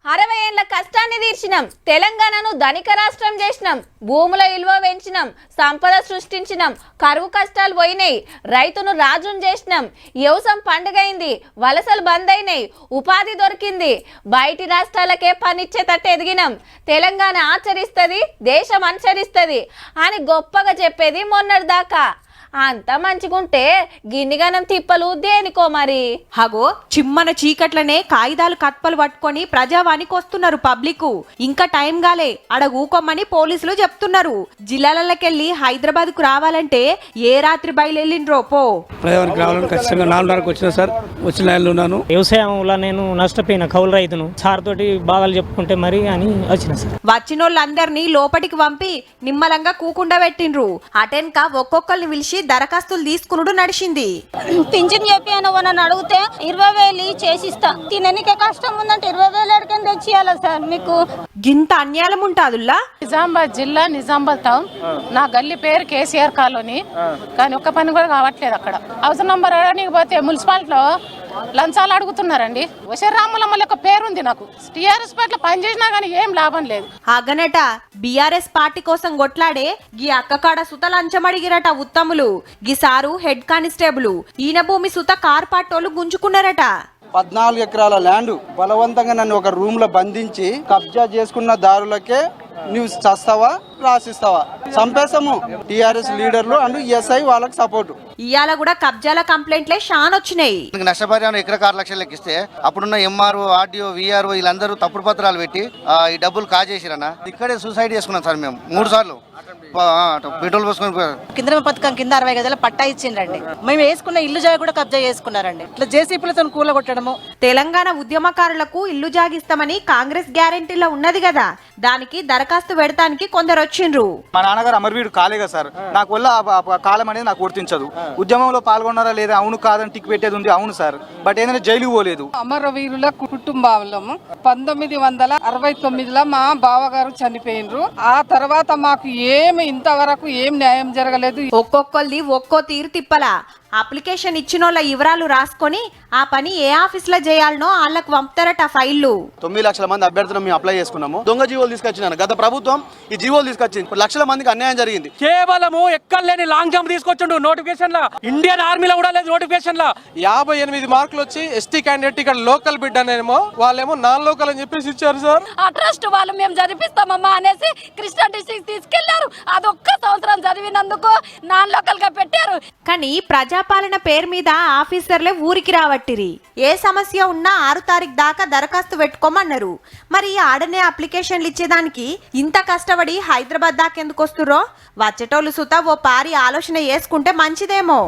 60 ఏళ్ల కష్టాన్ని తీర్చినాం, తెలంగాణను ధనిక రాష్ట్రం చేసినాం, భూముల విలువ పెంచినాం, సంపద సృష్టించినాం, కరువు కష్టాలు పోయినాయి, రైతును రాజును చేసినాం, వ్యవసాయం పండుగైంది, వలసలు బంద్ అయినాయి, ఉపాధి దొరికింది, బయటి రాష్ట్రాలకే పనిచ్చేటట్టు ఎదిగినాం, తెలంగాణ ఆచరిస్తుంది, దేశం అనుసరిస్తుంది అని గొప్పగా చెప్పేది మొన్నటిదాకా. అంత మంచిగుంటే గిన్నిగనం తిప్పలు దేనికో మరి. హగో చిమ్మన చీకట్లనే కాగితాలు కత్పలు పట్టుకొని ప్రజావానికి వస్తున్నారు పబ్లిక్. ఇంకా టైం గాలే అడ ఊకోమని పోలీసులు చెప్తున్నారు. జిల్లాలకెళ్ళి హైదరాబాద్ కు రావాలంటే ఏ రాత్రి బయలుదేరిండ్రో పో. ప్రజావానికి రావాలని ఖచ్చితంగా 4:30కు వచ్చిన సార్, వచ్చిన లైన్లో ఉన్నాను. వ్యవసాయంలో నేను నష్టపోయిన కౌలు రైతును సార్ తోటి బాధలు చెప్పుకుంటే మరి అని వచ్చిన సార్. వచ్చినోళ్ళందరినీ లోపటికి పంపి నిమ్మలంగా కూకుండా పెట్టిండ్రు. అటెన్క ఒక్కొక్కరిని పిలిచి దరఖాస్తులు తీసుకునుడు నడిచింది. పింఛన్ చెప్పి నన్ను అడిగితే 20,000 చేసిస్తా, తిననికే కష్టం ఉందంటే 20,000 ఎక్కడికైనా తెచ్చియాలా సార్ మీకు? గింత అన్యాయం ఉంటాదుల్లా. నిజామాబాద్ జిల్లా నిజామాబాద్ టౌన్, నా గల్లీ పేరు కేసీఆర్ కాలనీ. కానీ ఒక్క పని కూడా కావట్లేదు అక్కడ. అవసరం నంబర్ అడగడానికి పోతే మున్సిపాలిటీలో లంచాలు అడుగుతున్నారండి. వశరాములమ్మ లెక్క పేరుంది నాకు. టీఆర్ఎస్ పార్టీలో పనిచేసినా కానీ ఏం లాభం లేదు. అగనట బీఆర్ఎస్ పార్టీ కోసం కొట్లాడే గీ అక్కకాడ సుత లంచం అడిగిరట ఉత్తములు. గీ సారు హెడ్ కానిస్టేబుల్, ఈయన భూమి సుత కార్ పాటోలు గుంజుకున్నారట. 14 ఎకరాల ల్యాండ్ బలవంతంగా నన్ను ఒక రూమ్ లో బంధించి కబ్జా చేసుకున్న దారులకే నువ్వు చస్తావా రాసిస్తావా, చంపేస్తాము. టీఆర్ఎస్ లీడర్లు అండ్ ఎస్ఐ వాళ్ళకి సపోర్టు. ఇయాల కూడా కబ్జాల కంప్లైంట్లే షాన్ వచ్చినాయి. నష్టపరిహారం ఎకరకు 6 లక్షలు లెక్కిస్తే అప్పుడున్న ఎంఆర్ఓ, ఆర్డీఓ, వీఆర్ఓ వీళ్ళందరూ తప్పుడు పత్రాలు పెట్టి ఈ డబ్బులు కాజేసిరన్న. ఇక్కడే సూసైడ్ చేసుకున్నాం సార్ మేము 3 సార్లు. పెట్రోల్ పోసుకొని కింద పథకం కింద 60 గజాల పట్టా ఇచ్చిండ్రండి. మేము వేసుకున్న ఇల్లు జాగా కూడా కబ్జా చేసుకున్నారండి. ఇట్లా జేసీపీలతో కూలగొట్టడము. తెలంగాణ ఉద్యమకారులకు ఇల్లు జాగిస్తామని కాంగ్రెస్ గ్యారెంటీలో ఉన్నది కదా, దానికి దరఖాస్తు పెడతానికి కొందరు వచ్చిండ్రు. మా నాన్నగారు అమరవీడు కాలేగా సార్, నాకు వల్ల కాలం అనేది నాకు గుర్తించదు. ఉద్యమంలో పాల్గొన్నారా లేదా, అవును కాదని టిక్ పెట్టేది ఉంది, అవును సార్. బట్ ఏంటంటే జైలుకు పోలేదు. అమరవీరుల కుటుంబంలో 1969లో మా బావగారు చనిపోయినరు. ఆ తర్వాత మాకు ఇంతవరకు ఏం న్యాయం జరగలేదు. ఒక్కొక్కరిది ఒక్కో తీరు తిప్పలా. అప్లికేషన్ ఇచ్చినోళ్ళ వివరాలు రాసుకొని ఆ పని ఏ ఆఫీస్ లో చేయాలనో వాళ్ళకు పంపుతారట ఫైళ్లు. 9 లక్షల మంది అభ్యర్థులు మేము అప్లై చేసుకున్నాము. దొంగ జీవోలు తీసుకొచ్చినాను గత ప్రభుత్వం. ఈ జీవోలు తీసుకొచ్చింది, లక్షల మందికి అన్యాయం జరిగింది. కేవలము ఎక్కడలేని లాంగ్ జంప్ తీసుకొచ్చిండు నోటిఫికేషన్ లా. ఇండియన్ ఆర్మీలో కూడా లేదు నోటిఫికేషన్ లా. 58 మార్కులు వచ్చి ఎస్టీ క్యాండిడేట్ ఇక్కడ లోకల్ బిడ్ అనేమో వాళ్ళేమో నాన్ లోకల్ అని చెప్పేసి ఇచ్చారు సార్. ఆ ట్రస్ట్ వాళ్ళు మేము చదివిస్తామమ్మా అనేసి కృష్ణా డిస్ట్రిక్ట్ తీసుకెళ్లారు. అదొక్క సంవత్సరం చదివినందుకు నాన్ లోకల్ గా పెట్టారు. కానీ ప్రజాపాలన పేరు మీద ఆఫీసర్లే ఊరికి రావట్టిరి. ఏ సమస్య ఉన్నా 6 తారీఖు దాకా దరఖాస్తు పెట్టుకోమన్నారు. మరి ఆడనే అప్లికేషన్లు ఇచ్చేదానికి ఇంత కష్టపడి హైదరాబాద్ దాకా ఎందుకు వస్తుర్రో? వచ్చేటోళ్ళు సుతా ఓ పారి ఆలోచన చేసుకుంటే మంచిదేమో.